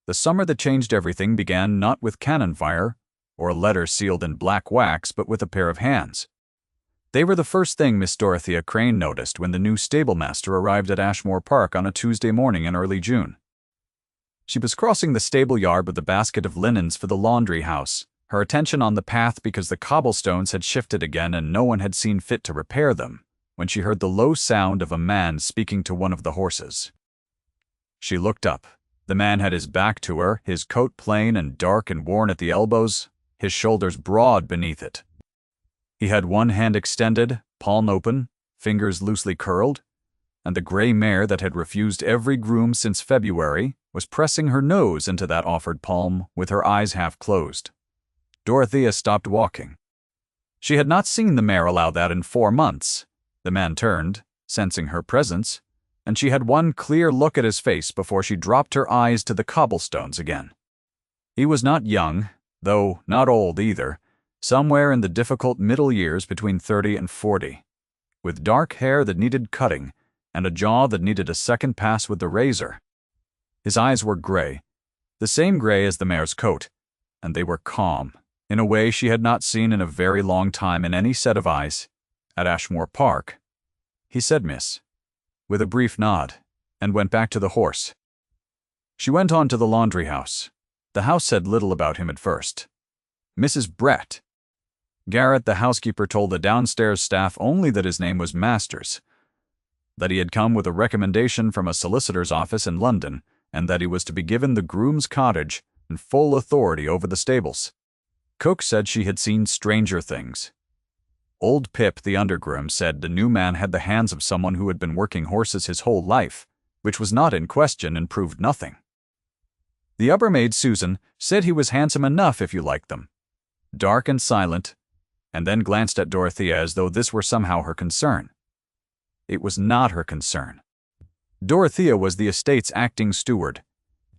The summer that changed everything began not with cannon fire or a letter sealed in black wax, but with a pair of hands. They were the first thing Miss Dorothea Crane noticed when the new stablemaster arrived at Ashmore Park on a Tuesday morning in early June. She was crossing the stable yard with a basket of linens for the laundry house, her attention on the path because the cobblestones had shifted again and no one had seen fit to repair them, when she heard the low sound of a man speaking to one of the horses. She looked up. The man had his back to her, his coat plain and dark and worn at the elbows, his shoulders broad beneath it. He had one hand extended, palm open, fingers loosely curled, and the gray mare that had refused every groom since February was pressing her nose into that offered palm with her eyes half closed. Dorothea stopped walking. She had not seen the mare allow that in 4 months. The man turned, sensing her presence, and she had one clear look at his face before she dropped her eyes to the cobblestones again. He was not young, though not old either, somewhere in the difficult middle years between 30 and 40, with dark hair that needed cutting and a jaw that needed a second pass with the razor. His eyes were gray, the same gray as the mare's coat, and they were calm, in a way she had not seen in a very long time in any set of eyes. At Ashmore Park, he said miss, with a brief nod, and went back to the horse. She went on to the laundry house. The house said little about him at first. Mrs. Brett. Garrett, the housekeeper, told the downstairs staff only that his name was Masters, that he had come with a recommendation from a solicitor's office in London, and that he was to be given the groom's cottage and full authority over the stables. Cook said she had seen stranger things. Old Pip, the undergroom, said the new man had the hands of someone who had been working horses his whole life, which was not in question and proved nothing. The upper maid, Susan, said he was handsome enough if you liked them, dark and silent, and then glanced at Dorothea as though this were somehow her concern. It was not her concern. Dorothea was the estate's acting steward,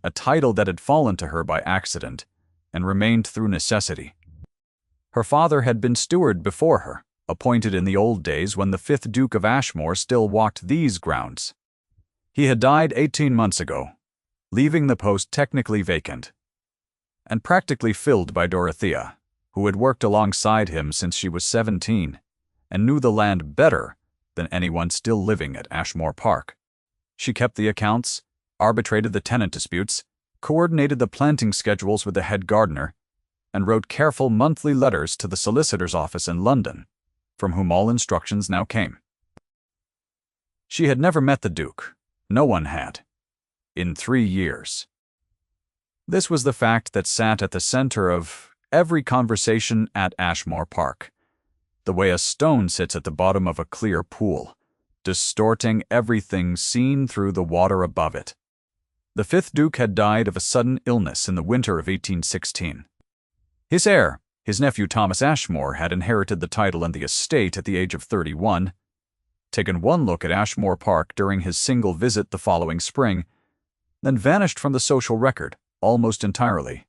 a title that had fallen to her by accident and remained through necessity. Her father had been steward before her, appointed in the old days when the 5th Duke of Ashmore still walked these grounds. He had died 18 months ago, leaving the post technically vacant, and practically filled by Dorothea, who had worked alongside him since she was 17, and knew the land better than anyone still living at Ashmore Park. She kept the accounts, arbitrated the tenant disputes, coordinated the planting schedules with the head gardener, and wrote careful monthly letters to the solicitor's office in London, from whom all instructions now came. She had never met the Duke. No one had. In 3 years. This was the fact that sat at the center of every conversation at Ashmore Park, the way a stone sits at the bottom of a clear pool, distorting everything seen through the water above it. The 5th Duke had died of a sudden illness in the winter of 1816. His heir, his nephew Thomas Ashmore, had inherited the title and the estate at the age of 31, taken one look at Ashmore Park during his single visit the following spring, then vanished from the social record almost entirely.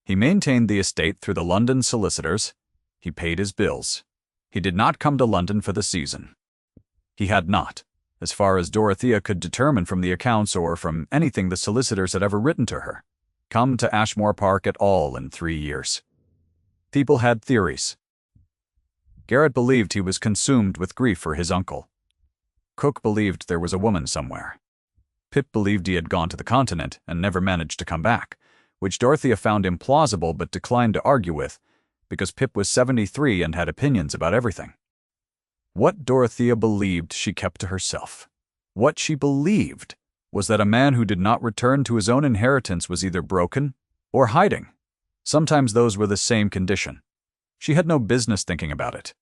He maintained the estate through the London solicitors. He paid his bills. He did not come to London for the season. He had not, as far as Dorothea could determine from the accounts or from anything the solicitors had ever written to her, come to Ashmore Park at all in 3 years. People had theories. Garrett believed he was consumed with grief for his uncle. Cook believed there was a woman somewhere. Pip believed he had gone to the continent and never managed to come back, which Dorothea found implausible but declined to argue with, because Pip was 73 and had opinions about everything. What Dorothea believed she kept to herself. What she believed was that a man who did not return to his own inheritance was either broken or hiding. Sometimes those were the same condition. She had no business thinking about it.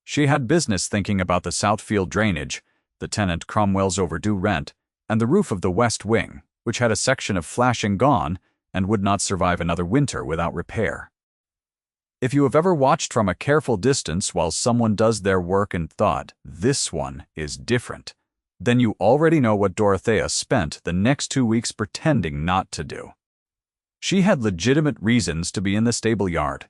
She had business thinking about the Southfield drainage, the tenant Cromwell's overdue rent, and the roof of the west wing, which had a section of flashing gone and would not survive another winter without repair. If you have ever watched from a careful distance while someone does their work and thought, "This one is different," then you already know what Dorothea spent the next 2 weeks pretending not to do. She had legitimate reasons to be in the stable yard.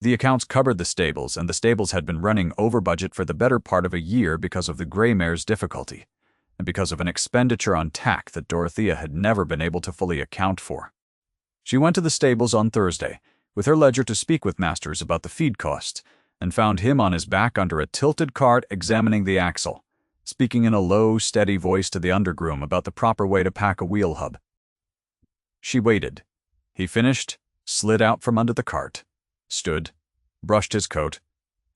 The accounts covered the stables, and the stables had been running over budget for the better part of a year because of the gray mare's difficulty. and because of an expenditure on tack that Dorothea had never been able to fully account for. She went to the stables on Thursday, with her ledger to speak with Masters about the feed costs, and found him on his back under a tilted cart examining the axle, speaking in a low, steady voice to the undergroom about the proper way to pack a wheel hub. She waited. He finished, slid out from under the cart, stood, brushed his coat,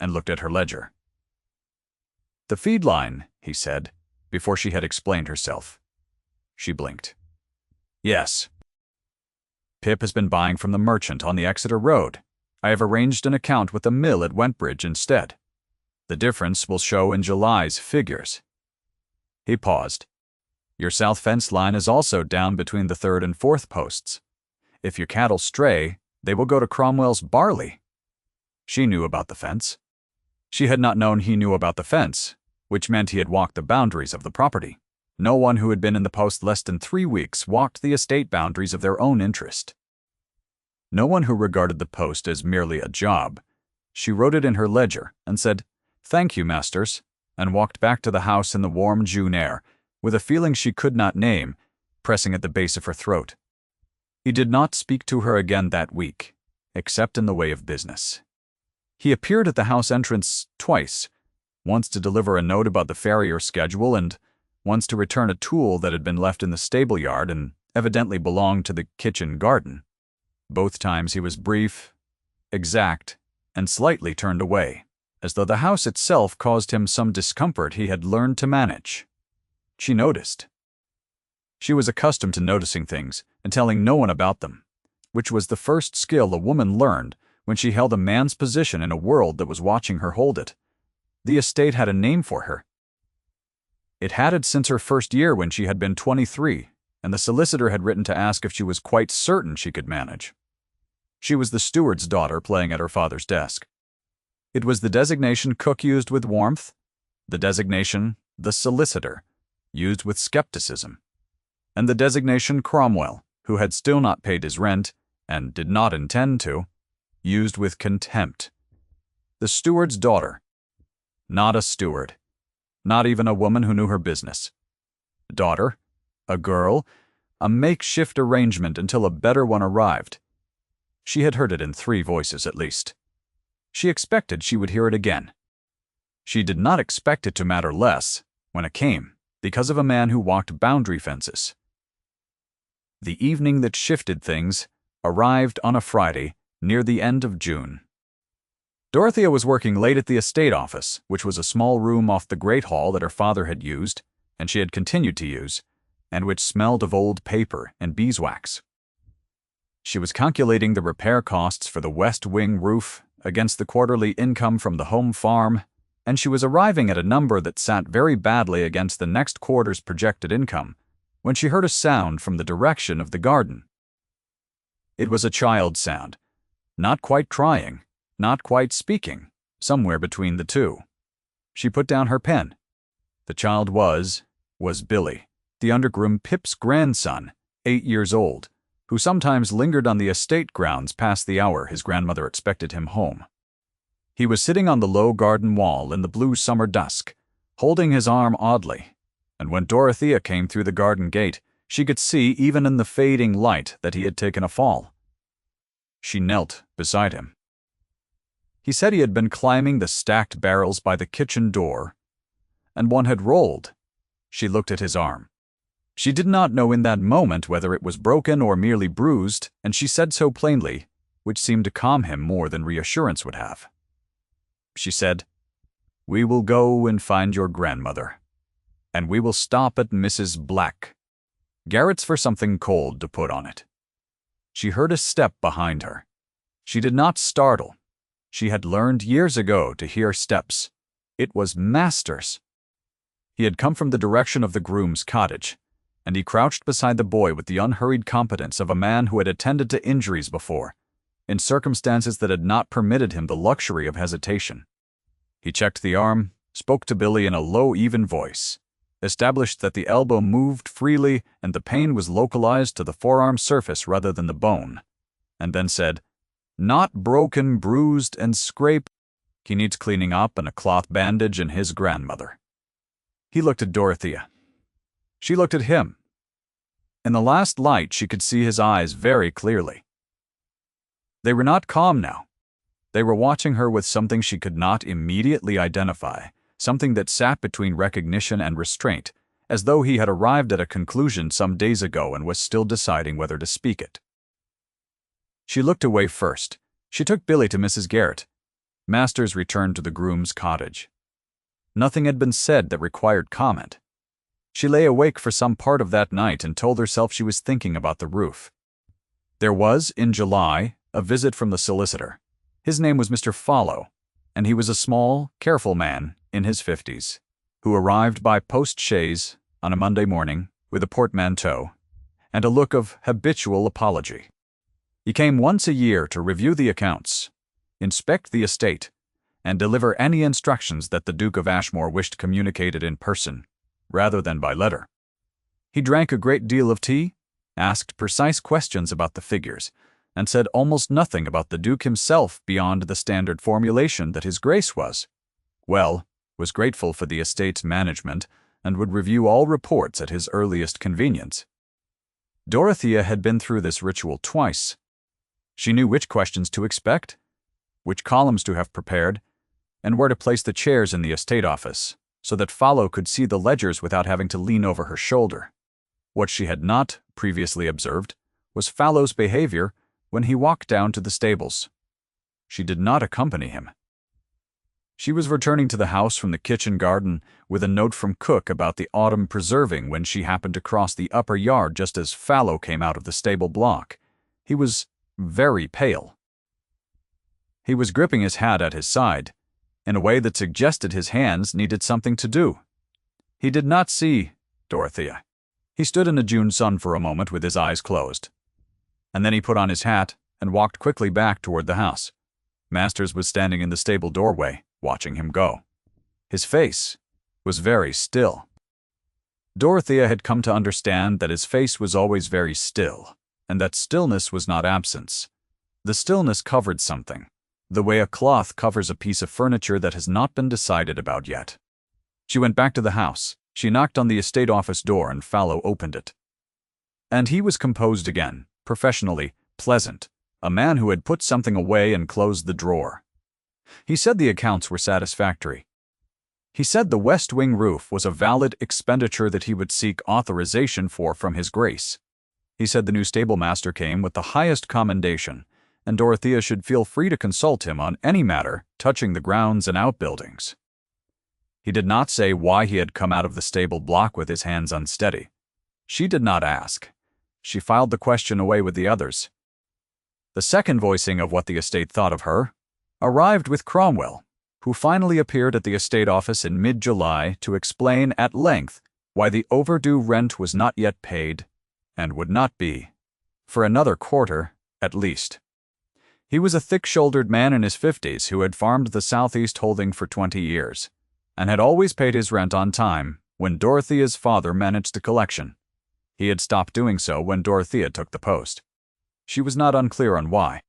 and looked at her ledger. "The feed line," he said, before she had explained herself. She blinked. "Yes. Pip has been buying from the merchant on the Exeter Road. I have arranged an account with the mill at Wentbridge instead. The difference will show in July's figures." He paused. "Your south fence line is also down between the third and fourth posts. If your cattle stray, they will go to Cromwell's barley." She knew about the fence. She had not known he knew about the fence, which meant he had walked the boundaries of the property. No one who had been in the post less than 3 weeks walked the estate boundaries of their own interest. No one who regarded the post as merely a job. She wrote it in her ledger and said, "Thank you, Masters," and walked back to the house in the warm June air, with a feeling she could not name, pressing at the base of her throat. He did not speak to her again that week, except in the way of business. He appeared at the house entrance twice, once to deliver a note about the farrier schedule and once to return a tool that had been left in the stable yard and evidently belonged to the kitchen garden. Both times he was brief, exact, and slightly turned away, as though the house itself caused him some discomfort he had learned to manage. She noticed. She was accustomed to noticing things and telling no one about them, which was the first skill a woman learned when she held a man's position in a world that was watching her hold it. The estate had a name for her. It had it since her first year when she had been 23, and the solicitor had written to ask if she was quite certain she could manage. She was the steward's daughter playing at her father's desk. It was the designation Cook used with warmth, the designation the solicitor used with skepticism, and the designation Cromwell, who had still not paid his rent, and did not intend to, used with contempt. The steward's daughter. Not a steward. Not even a woman who knew her business. Daughter, a girl, a makeshift arrangement until a better one arrived. She had heard it in 3 voices at least. She expected she would hear it again. She did not expect it to matter less when it came, because of a man who walked boundary fences. The evening that shifted things arrived on a Friday near the end of June. Dorothea was working late at the estate office, which was a small room off the great hall that her father had used, and she had continued to use, and which smelled of old paper and beeswax. She was calculating the repair costs for the west wing roof against the quarterly income from the home farm, and she was arriving at a number that sat very badly against the next quarter's projected income, when she heard a sound from the direction of the garden. It was a child's sound, not quite crying, not quite speaking, somewhere between the two. She put down her pen. The child was Billy, the undergroom Pip's grandson, 8 years old, who sometimes lingered on the estate grounds past the hour his grandmother expected him home. He was sitting on the low garden wall in the blue summer dusk, holding his arm oddly, and when Dorothea came through the garden gate, she could see even in the fading light that he had taken a fall. She knelt beside him. He said he had been climbing the stacked barrels by the kitchen door, and one had rolled. She looked at his arm. She did not know in that moment whether it was broken or merely bruised, and she said so plainly, which seemed to calm him more than reassurance would have. She said, "We will go and find your grandmother, and we will stop at Mrs. Black. Garrett's for something cold to put on it." She heard a step behind her. She did not startle. She had learned years ago to hear steps. It was Masters. He had come from the direction of the groom's cottage, and he crouched beside the boy with the unhurried competence of a man who had attended to injuries before, in circumstances that had not permitted him the luxury of hesitation. He checked the arm, spoke to Billy in a low, even voice, established that the elbow moved freely and the pain was localized to the forearm surface rather than the bone, and then said, "Not broken, bruised, and scraped. He needs cleaning up and a cloth bandage and his grandmother." He looked at Dorothea. She looked at him. In the last light, she could see his eyes very clearly. They were not calm now. They were watching her with something she could not immediately identify, something that sat between recognition and restraint, as though he had arrived at a conclusion some days ago and was still deciding whether to speak it. She looked away first. She took Billy to Mrs. Garrett. Masters returned to the groom's cottage. Nothing had been said that required comment. She lay awake for some part of that night and told herself she was thinking about the roof. There was, in July, a visit from the solicitor. His name was Mr. Fallow, and he was a small, careful man in his 50s, who arrived by post-chaise on a Monday morning with a portmanteau and a look of habitual apology. He came once a year to review the accounts, inspect the estate, and deliver any instructions that the Duke of Ashmore wished communicated in person, rather than by letter. He drank a great deal of tea, asked precise questions about the figures, and said almost nothing about the Duke himself beyond the standard formulation that His Grace was grateful for the estate's management and would review all reports at his earliest convenience. Dorothea had been through this ritual twice. She knew which questions to expect, which columns to have prepared, and where to place the chairs in the estate office, so that Fallow could see the ledgers without having to lean over her shoulder. What she had not previously observed was Fallow's behavior when he walked down to the stables. She did not accompany him. She was returning to the house from the kitchen garden with a note from Cook about the autumn preserving when she happened to cross the upper yard just as Fallow came out of the stable block. He was very pale. He was gripping his hat at his side, in a way that suggested his hands needed something to do. He did not see Dorothea. He stood in the June sun for a moment with his eyes closed, and then he put on his hat and walked quickly back toward the house. Masters was standing in the stable doorway, watching him go. His face was very still. Dorothea had come to understand that his face was always very still, and that stillness was not absence. The stillness covered something, the way a cloth covers a piece of furniture that has not been decided about yet. She went back to the house. She knocked on the estate office door and Fallow opened it. And he was composed again, professionally pleasant, a man who had put something away and closed the drawer. He said the accounts were satisfactory. He said the west wing roof was a valid expenditure that he would seek authorization for from His Grace. He said the new stable master came with the highest commendation, and Dorothea should feel free to consult him on any matter touching the grounds and outbuildings. He did not say why he had come out of the stable block with his hands unsteady. She did not ask. She filed the question away with the others. The second voicing of what the estate thought of her arrived with Cromwell, who finally appeared at the estate office in mid-July to explain at length why the overdue rent was not yet paid, and would not be, for another quarter at least. He was a thick-shouldered man in his 50s who had farmed the Southeast holding for 20 years, and had always paid his rent on time when Dorothea's father managed the collection. He had stopped doing so when Dorothea took the post. She was not unclear on why.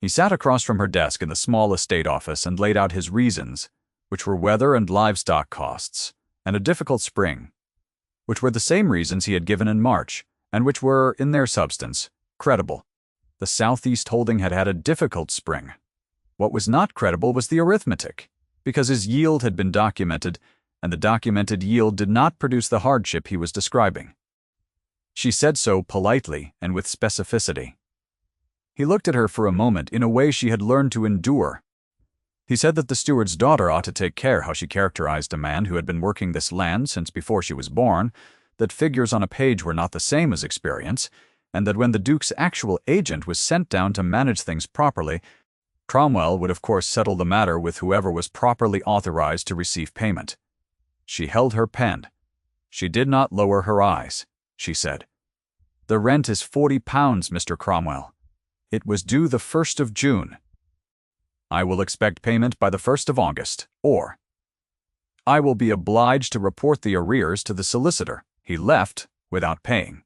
He sat across from her desk in the small estate office and laid out his reasons, which were weather and livestock costs, and a difficult spring, which were the same reasons he had given in March, and which were, in their substance, credible. The Southeast holding had had a difficult spring. What was not credible was the arithmetic, because his yield had been documented, and the documented yield did not produce the hardship he was describing. She said so politely and with specificity. He looked at her for a moment in a way she had learned to endure. He said that the steward's daughter ought to take care how she characterized a man who had been working this land since before she was born, that figures on a page were not the same as experience, and that when the Duke's actual agent was sent down to manage things properly, Cromwell would of course settle the matter with whoever was properly authorized to receive payment. She held her pen. She did not lower her eyes. She said, "The rent is £40, Mr. Cromwell. It was due the 1st of June. I will expect payment by the 1st of August, or I will be obliged to report the arrears to the solicitor." He left without paying.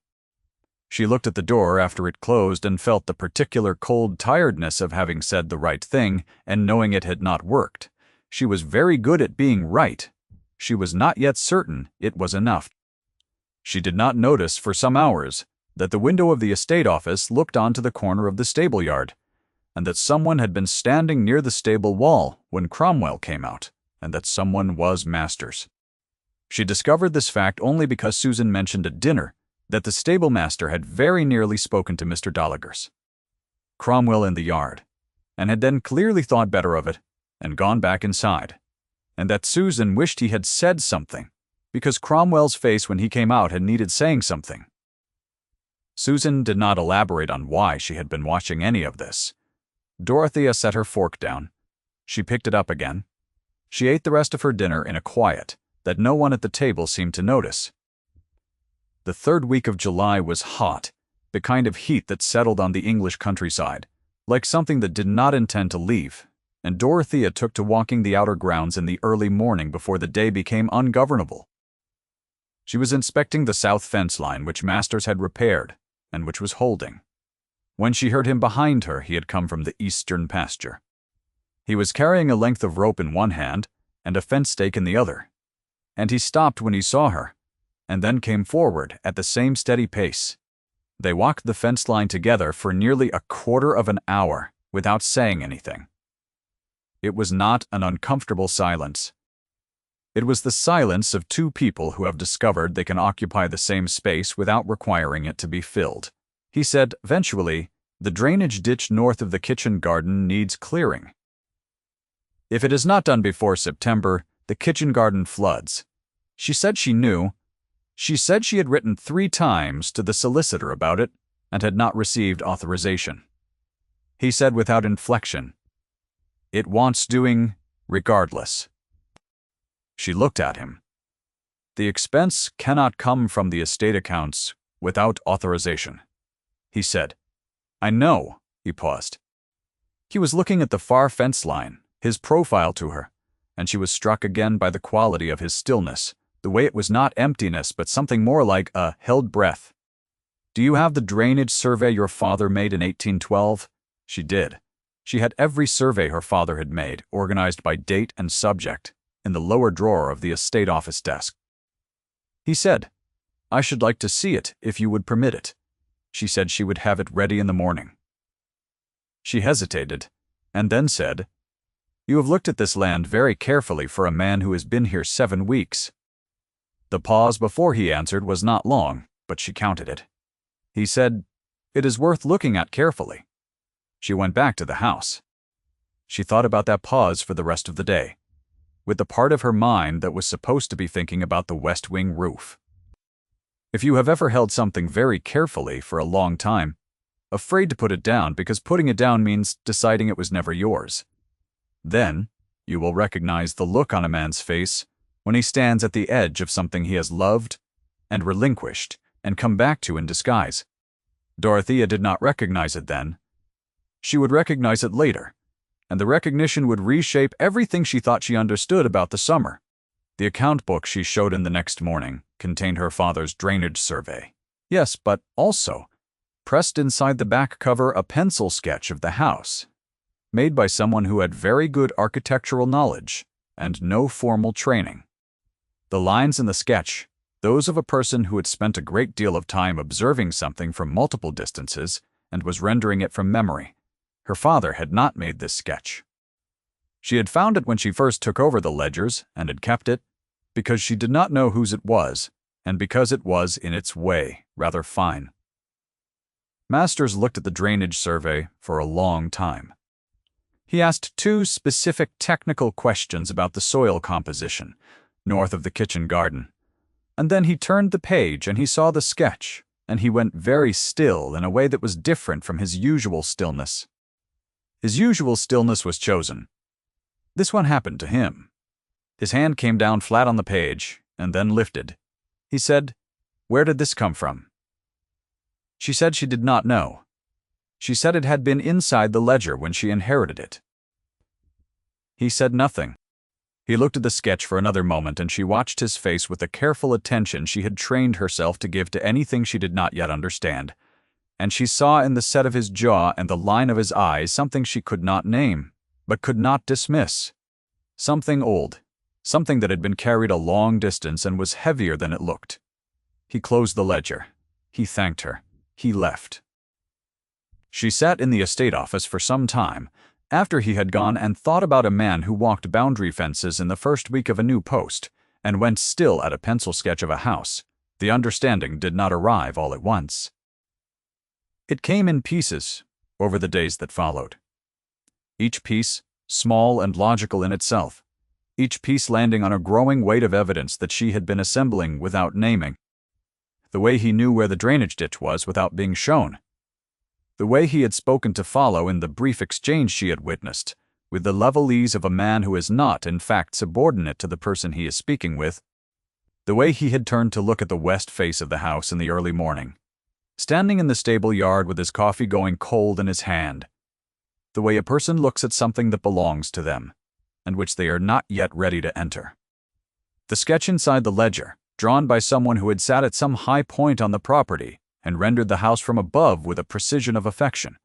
She looked at the door after it closed and felt the particular cold tiredness of having said the right thing and knowing it had not worked. She was very good at being right. She was not yet certain it was enough. She did not notice for some hours that the window of the estate office looked onto the corner of the stable yard, and that someone had been standing near the stable wall when Cromwell came out, and that someone was Masters. She discovered this fact only because Susan mentioned at dinner that the stable master had very nearly spoken to Mr. Dollagers. Cromwell in the yard, and had then clearly thought better of it and gone back inside, and that Susan wished he had said something, because Cromwell's face when he came out had needed saying something. Susan did not elaborate on why she had been watching any of this. Dorothea set her fork down. She picked it up again. She ate the rest of her dinner in a quiet that no one at the table seemed to notice. The third week of July was hot, the kind of heat that settled on the English countryside, like something that did not intend to leave, and Dorothea took to walking the outer grounds in the early morning before the day became ungovernable. She was inspecting the south fence line which Masters had repaired, and which was holding. When she heard him behind her, he had come from the eastern pasture. He was carrying a length of rope in one hand and a fence stake in the other, and he stopped when he saw her, and then came forward at the same steady pace. They walked the fence line together for nearly a quarter of an hour without saying anything. It was not an uncomfortable silence. It was the silence of two people who have discovered they can occupy the same space without requiring it to be filled. He said, eventually, "The drainage ditch north of the kitchen garden needs clearing. If it is not done before September, the kitchen garden floods." She said she knew. She said she had written 3 times to the solicitor about it and had not received authorization. He said without inflection, "It wants doing regardless." She looked at him. "The expense cannot come from the estate accounts without authorization," he said. "I know." He paused. He was looking at the far fence line, his profile to her, and she was struck again by the quality of his stillness, the way it was not emptiness but something more like a held breath. "Do you have the drainage survey your father made in 1812? She did. She had every survey her father had made, organized by date and subject, in the lower drawer of the estate office desk. He said, "I should like to see it if you would permit it." She said she would have it ready in the morning. She hesitated, and then said, "You have looked at this land very carefully for a man who has been here 7 weeks. The pause before he answered was not long, but she counted it. He said, "It is worth looking at carefully." She went back to the house. She thought about that pause for the rest of the day, with the part of her mind that was supposed to be thinking about the West Wing roof. If you have ever held something very carefully for a long time, afraid to put it down because putting it down means deciding it was never yours, then you will recognize the look on a man's face when he stands at the edge of something he has loved and relinquished and come back to in disguise. Dorothea did not recognize it then. She would recognize it later, and the recognition would reshape everything she thought she understood about the summer. The account book she showed in the next morning contained her father's drainage survey. Yes, but also, pressed inside the back cover, a pencil sketch of the house, made by someone who had very good architectural knowledge and no formal training. The lines in the sketch, those of a person who had spent a great deal of time observing something from multiple distances and was rendering it from memory. Her father had not made this sketch. She had found it when she first took over the ledgers and had kept it, because she did not know whose it was, and because it was, in its way, rather fine. Masters looked at the drainage survey for a long time. He asked 2 specific technical questions about the soil composition, north of the kitchen garden, and then he turned the page and he saw the sketch, and he went very still in a way that was different from his usual stillness. His usual stillness was chosen. This one happened to him. His hand came down flat on the page, and then lifted. He said, "Where did this come from?" She said she did not know. She said it had been inside the ledger when she inherited it. He said nothing. He looked at the sketch for another moment, and she watched his face with the careful attention she had trained herself to give to anything she did not yet understand. And she saw in the set of his jaw and the line of his eyes something she could not name, but could not dismiss. Something old, something that had been carried a long distance and was heavier than it looked. He closed the ledger. He thanked her. He left. She sat in the estate office for some time, after he had gone, and thought about a man who walked boundary fences in the first week of a new post, and went still at a pencil sketch of a house. The understanding did not arrive all at once. It came in pieces over the days that followed. Each piece, small and logical in itself. Each piece landing on a growing weight of evidence that she had been assembling without naming. The way he knew where the drainage ditch was without being shown. The way he had spoken to Follow in the brief exchange she had witnessed, with the level ease of a man who is not, in fact, subordinate to the person he is speaking with. The way he had turned to look at the west face of the house in the early morning, standing in the stable yard with his coffee going cold in his hand. The way a person looks at something that belongs to them, and which they are not yet ready to enter. The sketch inside the ledger, drawn by someone who had sat at some high point on the property and rendered the house from above with a precision of affection.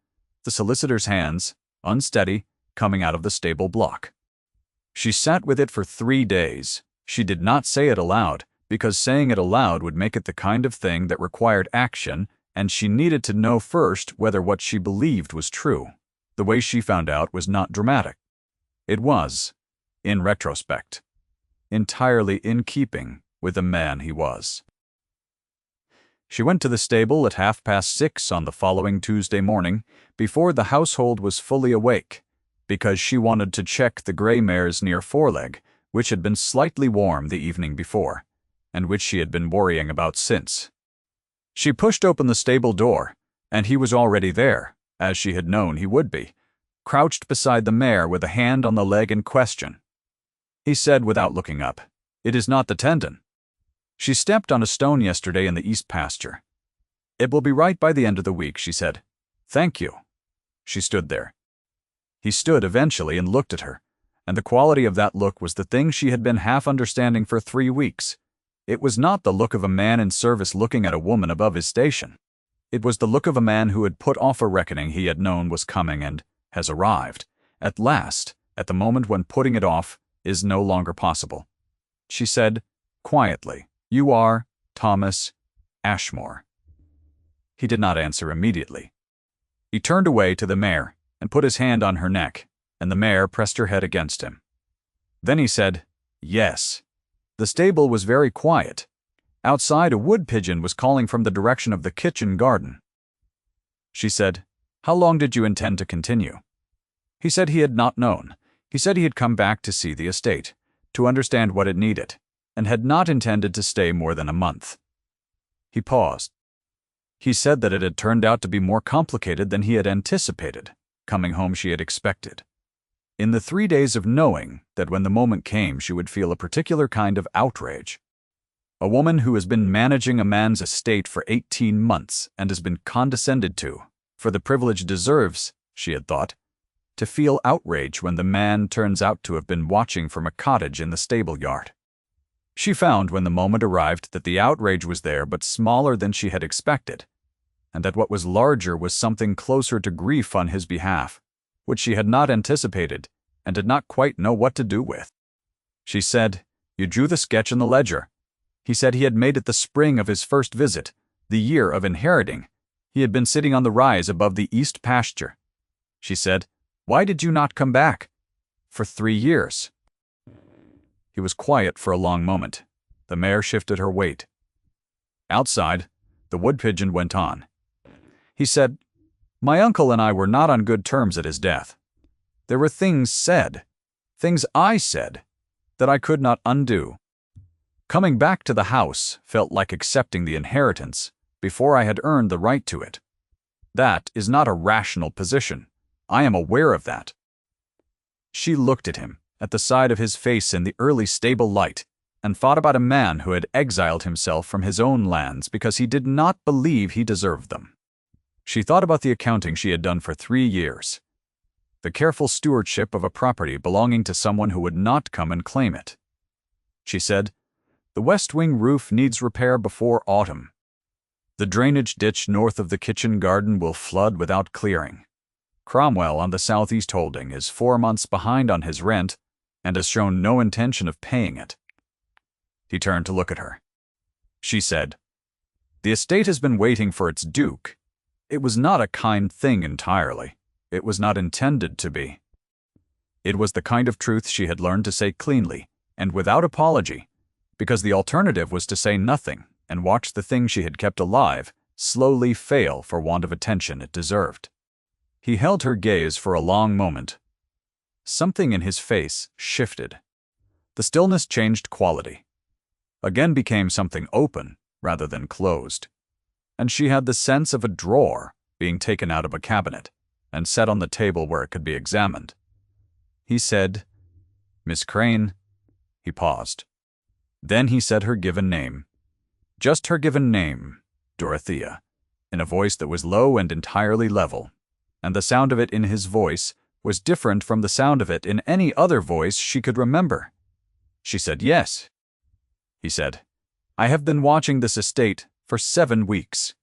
The solicitor's hands, unsteady, coming out of the stable block. She sat with it for 3 days. She did not say it aloud, because saying it aloud would make it the kind of thing that required action, and she needed to know first whether what she believed was true. The way she found out was not dramatic. It was, in retrospect, entirely in keeping with the man he was. She went to the stable at 6:30 on the following Tuesday morning, before the household was fully awake, because she wanted to check the gray mare's near foreleg, which had been slightly warm the evening before, and which she had been worrying about since. She pushed open the stable door, and he was already there, as she had known he would be, crouched beside the mare with a hand on the leg in question. He said without looking up, "It is not the tendon. She stepped on a stone yesterday in the east pasture. It will be right by the end of the week," she said. "Thank you." She stood there. He stood eventually and looked at her, and the quality of that look was the thing she had been half understanding for 3 weeks. It was not the look of a man in service looking at a woman above his station. It was the look of a man who had put off a reckoning he had known was coming and has arrived, at last, at the moment when putting it off is no longer possible. She said, quietly, "You are Thomas Ashmore." He did not answer immediately. He turned away to the mare and put his hand on her neck, and the mare pressed her head against him. Then he said, "Yes." The stable was very quiet. Outside, a wood pigeon was calling from the direction of the kitchen garden. She said, "How long did you intend to continue?" He said he had not known. He said he had come back to see the estate, to understand what it needed, and had not intended to stay more than a month. He paused. He said that it had turned out to be more complicated than he had anticipated. Coming home she had expected. In the 3 days of knowing that when the moment came she would feel a particular kind of outrage. A woman who has been managing a man's estate for 18 months and has been condescended to, for the privilege deserves, she had thought, to feel outrage when the man turns out to have been watching from a cottage in the stable yard. She found when the moment arrived that the outrage was there but smaller than she had expected, and that what was larger was something closer to grief on his behalf, which she had not anticipated and did not quite know what to do with. She said, "You drew the sketch in the ledger." He said he had made it the spring of his first visit, the year of inheriting. He had been sitting on the rise above the east pasture. She said, "Why did you not come back?" "For 3 years." He was quiet for a long moment. The mare shifted her weight. Outside, the wood pigeon went on. He said, "My uncle and I were not on good terms at his death. There were things said, things I said, that I could not undo. Coming back to the house felt like accepting the inheritance before I had earned the right to it. That is not a rational position. I am aware of that." She looked at him, at the side of his face in the early stable light, and thought about a man who had exiled himself from his own lands because he did not believe he deserved them. She thought about the accounting she had done for 3 years, the careful stewardship of a property belonging to someone who would not come and claim it. She said, "The west wing roof needs repair before autumn. The drainage ditch north of the kitchen garden will flood without clearing. Cromwell on the southeast holding is 4 months behind on his rent and has shown no intention of paying it." He turned to look at her. She said, The estate has been waiting for its duke. It was not a kind thing entirely. It was not intended to be. It was the kind of truth she had learned to say cleanly, and without apology, because the alternative was to say nothing and watch the thing she had kept alive slowly fail for want of attention it deserved. He held her gaze for a long moment. Something in his face shifted. The stillness changed quality. Again became something open rather than closed. And she had the sense of a drawer being taken out of a cabinet and set on the table where it could be examined. He said, "Miss Crane." He paused. Then he said her given name. Just her given name, Dorothea, in a voice that was low and entirely level, and the sound of it in his voice was different from the sound of it in any other voice she could remember. She said, "Yes." He said, "I have been watching this estate for 7 weeks.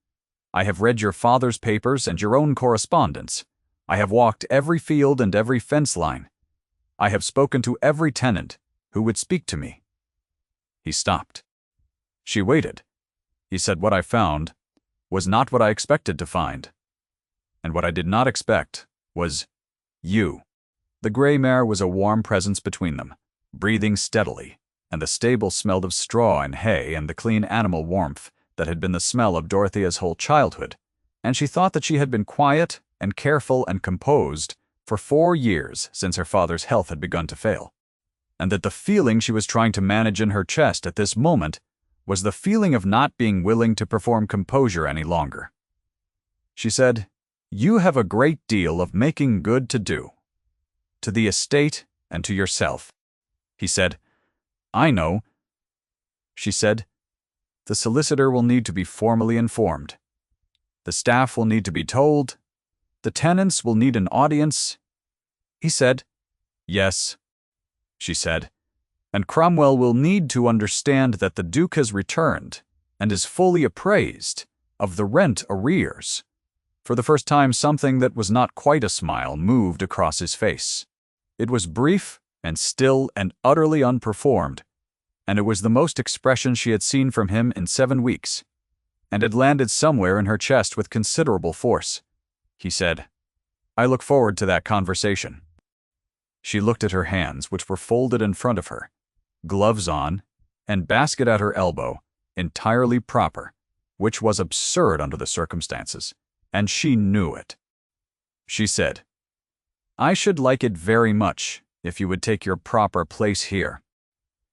I have read your father's papers and your own correspondence. I have walked every field and every fence line. I have spoken to every tenant who would speak to me." He stopped. She waited. He said, "What I found was not what I expected to find. And what I did not expect was you." The gray mare was a warm presence between them, breathing steadily, and the stable smelled of straw and hay and the clean animal warmth that had been the smell of Dorothea's whole childhood, and she thought that she had been quiet and careful and composed for 4 years since her father's health had begun to fail, and that the feeling she was trying to manage in her chest at this moment was the feeling of not being willing to perform composure any longer. She said, "You have a great deal of making good to do. To the estate and to yourself." He said, "I know." She said, "The solicitor will need to be formally informed. The staff will need to be told. The tenants will need an audience." He said, "Yes." She said, "And Cromwell will need to understand that the Duke has returned and is fully appraised of the rent arrears." For the first time, something that was not quite a smile moved across his face. It was brief and still and utterly unperformed, and it was the most expression she had seen from him in 7 weeks, and it landed somewhere in her chest with considerable force. He said, "I look forward to that conversation." She looked at her hands, which were folded in front of her, gloves on, and basket at her elbow, entirely proper, which was absurd under the circumstances, and she knew it. She said, "I should like it very much if you would take your proper place here."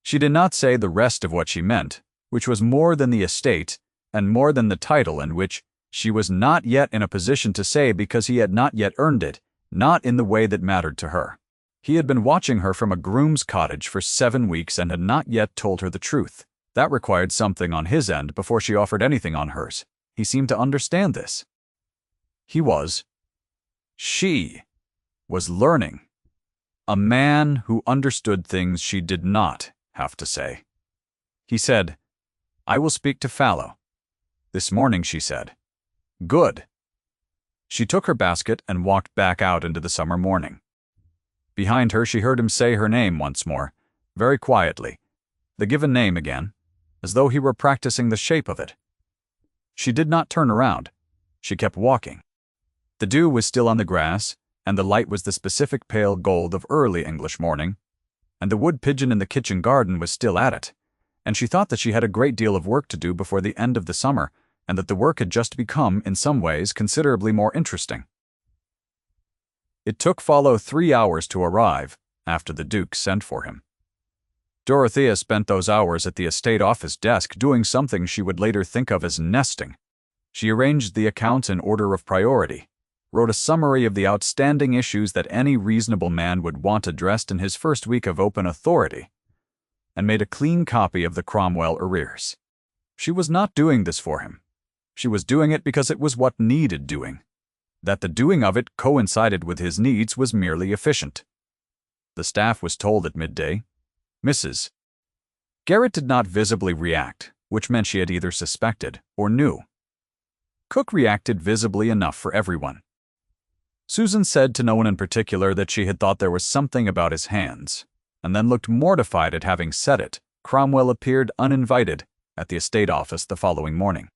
She did not say the rest of what she meant, which was more than the estate and more than the title, and which she was not yet in a position to say because he had not yet earned it, not in the way that mattered to her. He had been watching her from a groom's cottage for 7 weeks and had not yet told her the truth. That required something on his end before she offered anything on hers. He seemed to understand this. She was learning. A man who understood things she did not have to say. He said, "I will speak to Fallow." "This morning," she said. "Good." She took her basket and walked back out into the summer morning. Behind her she heard him say her name once more, very quietly, the given name again, as though he were practicing the shape of it. She did not turn around. She kept walking. The dew was still on the grass, and the light was the specific pale gold of early English morning, and the wood pigeon in the kitchen garden was still at it, and she thought that she had a great deal of work to do before the end of the summer, and that the work had just become, in some ways, considerably more interesting. It took Fallow 3 hours to arrive, after the Duke sent for him. Dorothea spent those hours at the estate office desk doing something she would later think of as nesting. She arranged the accounts in order of priority, wrote a summary of the outstanding issues that any reasonable man would want addressed in his first week of open authority, and made a clean copy of the Cromwell arrears. She was not doing this for him. She was doing it because it was what needed doing. That the doing of it coincided with his needs was merely efficient. The staff was told at midday, "Mrs." Garrett did not visibly react, which meant she had either suspected or knew. Cook reacted visibly enough for everyone. Susan said to no one in particular that she had thought there was something about his hands, and then looked mortified at having said it. Cromwell appeared uninvited at the estate office the following morning.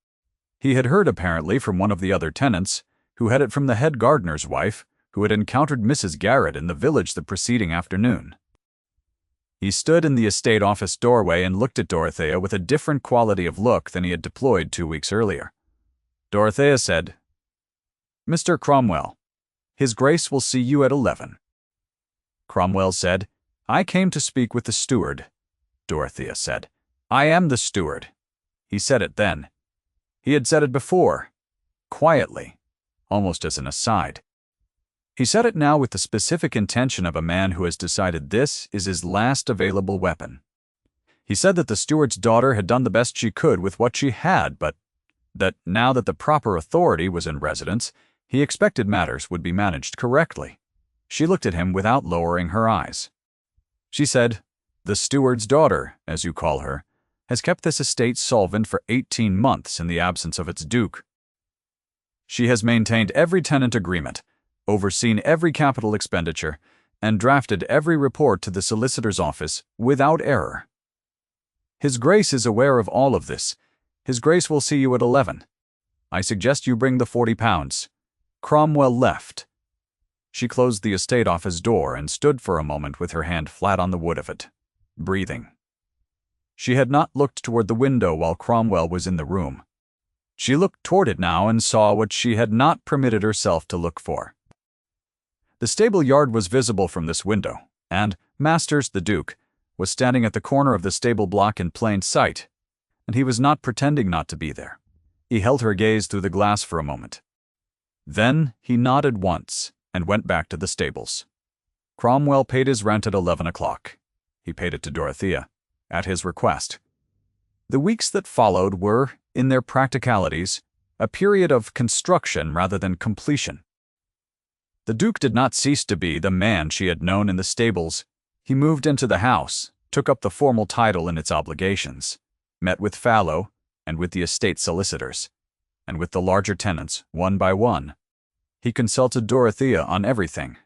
He had heard apparently from one of the other tenants, who had it from the head gardener's wife, who had encountered Mrs. Garrett in the village the preceding afternoon. He stood in the estate office doorway and looked at Dorothea with a different quality of look than he had deployed 2 weeks earlier. Dorothea said, "Mr. Cromwell, His Grace will see you at 11. Cromwell said, "I came to speak with the steward." Dorothea said, "I am the steward." He said it then. He had said it before, quietly, almost as an aside. He said it now with the specific intention of a man who has decided this is his last available weapon. He said that the steward's daughter had done the best she could with what she had, but that now that the proper authority was in residence, he expected matters would be managed correctly. She looked at him without lowering her eyes. She said, "The steward's daughter, as you call her, has kept this estate solvent for 18 months in the absence of its duke. She has maintained every tenant agreement, overseen every capital expenditure, and drafted every report to the solicitor's office without error. His Grace is aware of all of this. His Grace will see you at 11. I suggest you bring the £40. Cromwell left. She closed the estate office door and stood for a moment with her hand flat on the wood of it, breathing. She had not looked toward the window while Cromwell was in the room. She looked toward it now and saw what she had not permitted herself to look for. The stable yard was visible from this window, and Masters, the Duke, was standing at the corner of the stable block in plain sight, and he was not pretending not to be there. He held her gaze through the glass for a moment. Then he nodded once and went back to the stables. Cromwell paid his rent at 11 o'clock. He paid it to Dorothea, at his request. The weeks that followed were, in their practicalities, a period of construction rather than completion. The Duke did not cease to be the man she had known in the stables. He moved into the house, took up the formal title and its obligations, met with Fallow and with the estate solicitors, and with the larger tenants, one by one. He consulted Dorothea on everything,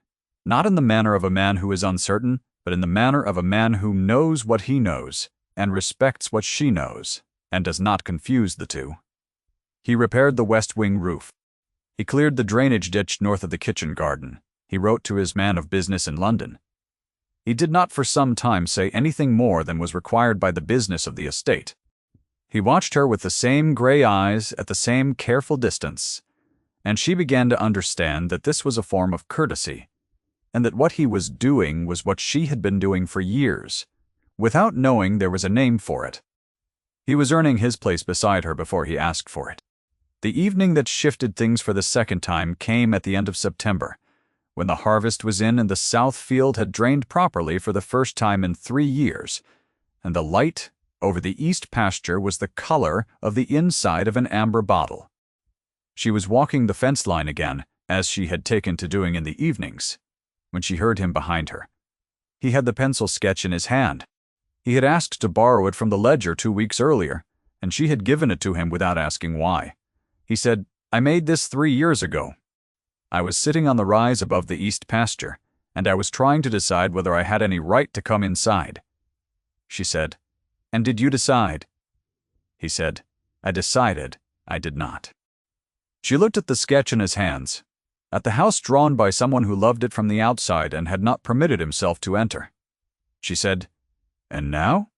not in the manner of a man who is uncertain, but in the manner of a man who knows what he knows, and respects what she knows, and does not confuse the two. He repaired the west wing roof. He cleared the drainage ditch north of the kitchen garden. He wrote to his man of business in London. He did not for some time say anything more than was required by the business of the estate. He watched her with the same gray eyes at the same careful distance, and she began to understand that this was a form of courtesy, and that what he was doing was what she had been doing for years, without knowing there was a name for it. He was earning his place beside her before he asked for it. The evening that shifted things for the second time came at the end of September, when the harvest was in and the south field had drained properly for the first time in 3 years, and the light over the east pasture was the color of the inside of an amber bottle. She was walking the fence line again, as she had taken to doing in the evenings, when she heard him behind her. He had the pencil sketch in his hand. He had asked to borrow it from the ledger 2 weeks earlier, and she had given it to him without asking why. He said, "I made this 3 years ago. I was sitting on the rise above the east pasture, and I was trying to decide whether I had any right to come inside." She said, "And did you decide?" He said, "I decided I did not." She looked at the sketch in his hands, at the house drawn by someone who loved it from the outside and had not permitted himself to enter. She said, "And now?"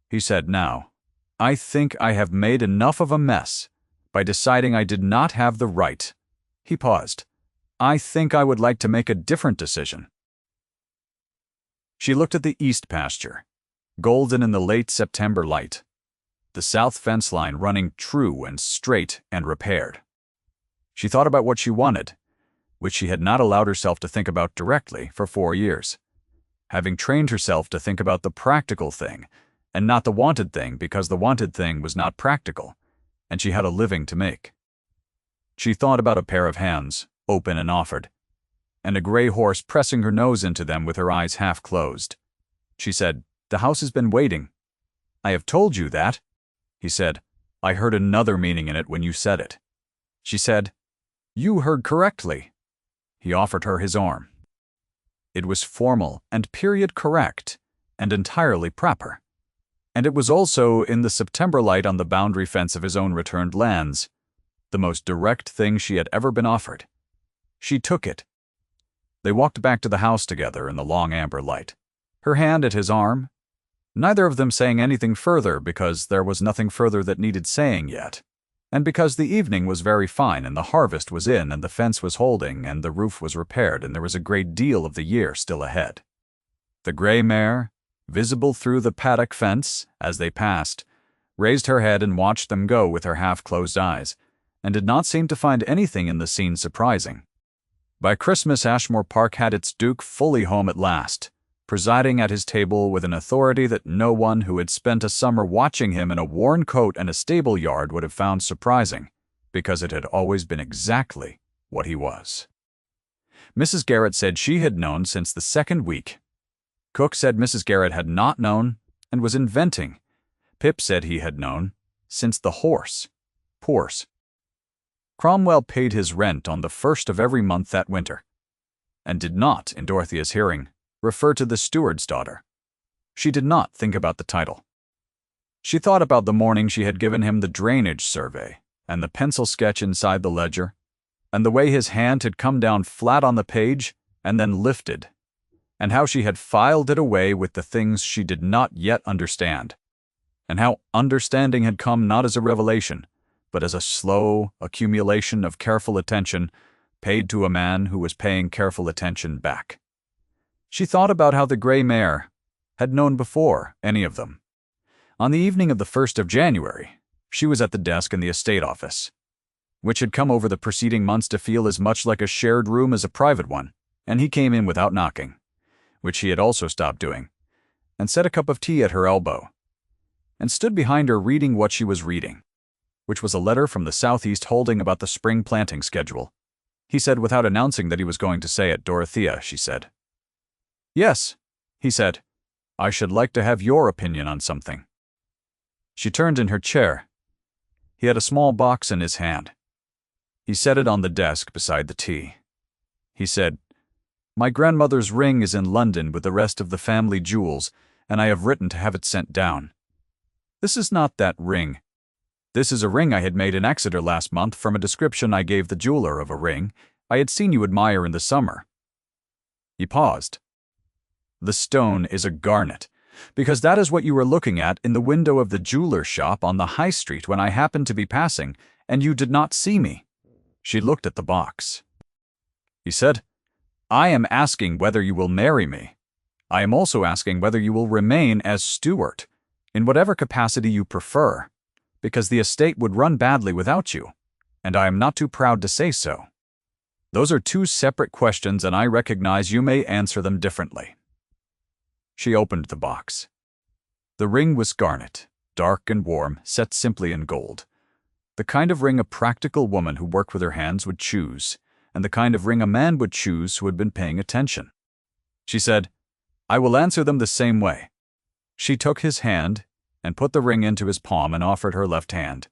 He said, "Now, I think I have made enough of a mess by deciding I did not have the right." He paused. "I think I would like to make a different decision." She looked at the east pasture, golden in the late September light, the south fence line running true and straight and repaired. She thought about what she wanted, which she had not allowed herself to think about directly for 4 years, having trained herself to think about the practical thing and not the wanted thing because the wanted thing was not practical, and she had a living to make. She thought about a pair of hands, open and offered, and a gray horse pressing her nose into them with her eyes half closed. She said, "The house has been waiting." "I have told you that." He said, "I heard another meaning in it when you said it." She said, "You heard correctly." He offered her his arm. It was formal and period correct and entirely proper. And it was also in the September light on the boundary fence of his own returned lands, the most direct thing she had ever been offered. She took it. They walked back to the house together in the long amber light, her hand at his arm, neither of them saying anything further because there was nothing further that needed saying yet, and because the evening was very fine and the harvest was in and the fence was holding and the roof was repaired and there was a great deal of the year still ahead. The gray mare, visible through the paddock fence as they passed, raised her head and watched them go with her half-closed eyes, and did not seem to find anything in the scene surprising. By Christmas, Ashmore Park had its Duke fully home at last, presiding at his table with an authority that no one who had spent a summer watching him in a worn coat and a stable yard would have found surprising, because it had always been exactly what he was. Mrs. Garrett said she had known since the second week. Cook said Mrs. Garrett had not known and was inventing. Pip said he had known since the horse. Poors. Cromwell paid his rent on the 1st of every month that winter, and did not, in Dorothea's hearing, refer to the steward's daughter. She did not think about the title. She thought about the morning she had given him the drainage survey, and the pencil sketch inside the ledger, and the way his hand had come down flat on the page and then lifted, and how she had filed it away with the things she did not yet understand, and how understanding had come not as a revelation, but as a slow accumulation of careful attention paid to a man who was paying careful attention back. She thought about how the gray mare had known before any of them. On the evening of the 1st of January, she was at the desk in the estate office, which had come over the preceding months to feel as much like a shared room as a private one, and he came in without knocking, which he had also stopped doing, and set a cup of tea at her elbow, and stood behind her reading what she was reading, which was a letter from the Southeast holding about the spring planting schedule. He said without announcing that he was going to say it. "Dorothea," she said. "Yes," he said. "I should like to have your opinion on something." She turned in her chair. He had a small box in his hand. He set it on the desk beside the tea. He said, "My grandmother's ring is in London with the rest of the family jewels, and I have written to have it sent down. This is not that ring. This is a ring I had made in Exeter last month from a description I gave the jeweler of a ring I had seen you admire in the summer." He paused. "The stone is a garnet, because that is what you were looking at in the window of the jeweler's shop on the high street when I happened to be passing, and you did not see me." She looked at the box. He said, "I am asking whether you will marry me. I am also asking whether you will remain as steward, in whatever capacity you prefer, because the estate would run badly without you, and I am not too proud to say so. Those are two separate questions, and I recognize you may answer them differently." She opened the box. The ring was garnet, dark and warm, set simply in gold. The kind of ring a practical woman who worked with her hands would choose, and the kind of ring a man would choose who had been paying attention. She said, "I will answer them the same way." She took his hand and put the ring into his palm and offered her left hand.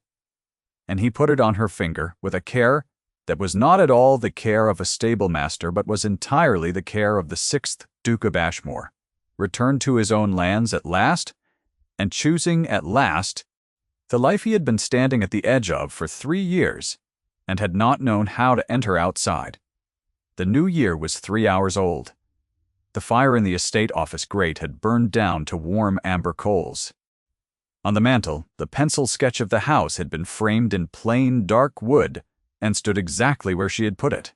And he put it on her finger with a care that was not at all the care of a stable master, but was entirely the care of the 6th Duke of Ashmore, returned to his own lands at last, and choosing at last the life he had been standing at the edge of for 3 years, and had not known how to enter outside. The new year was 3 hours old. The fire in the estate office grate had burned down to warm amber coals. On the mantel, the pencil sketch of the house had been framed in plain, dark wood and stood exactly where she had put it.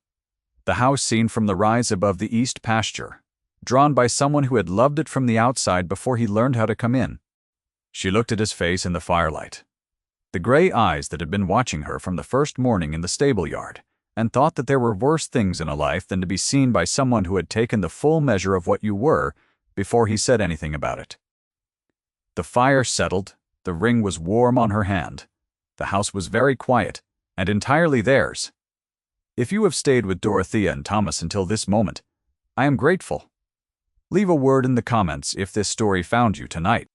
The house seen from the rise above the east pasture, drawn by someone who had loved it from the outside before he learned how to come in. She looked at his face in the firelight, the gray eyes that had been watching her from the first morning in the stable yard, and thought that there were worse things in a life than to be seen by someone who had taken the full measure of what you were before he said anything about it. The fire settled. The ring was warm on her hand. The house was very quiet, and entirely theirs. If you have stayed with Dorothea and Thomas until this moment, I am grateful. Leave a word in the comments if this story found you tonight.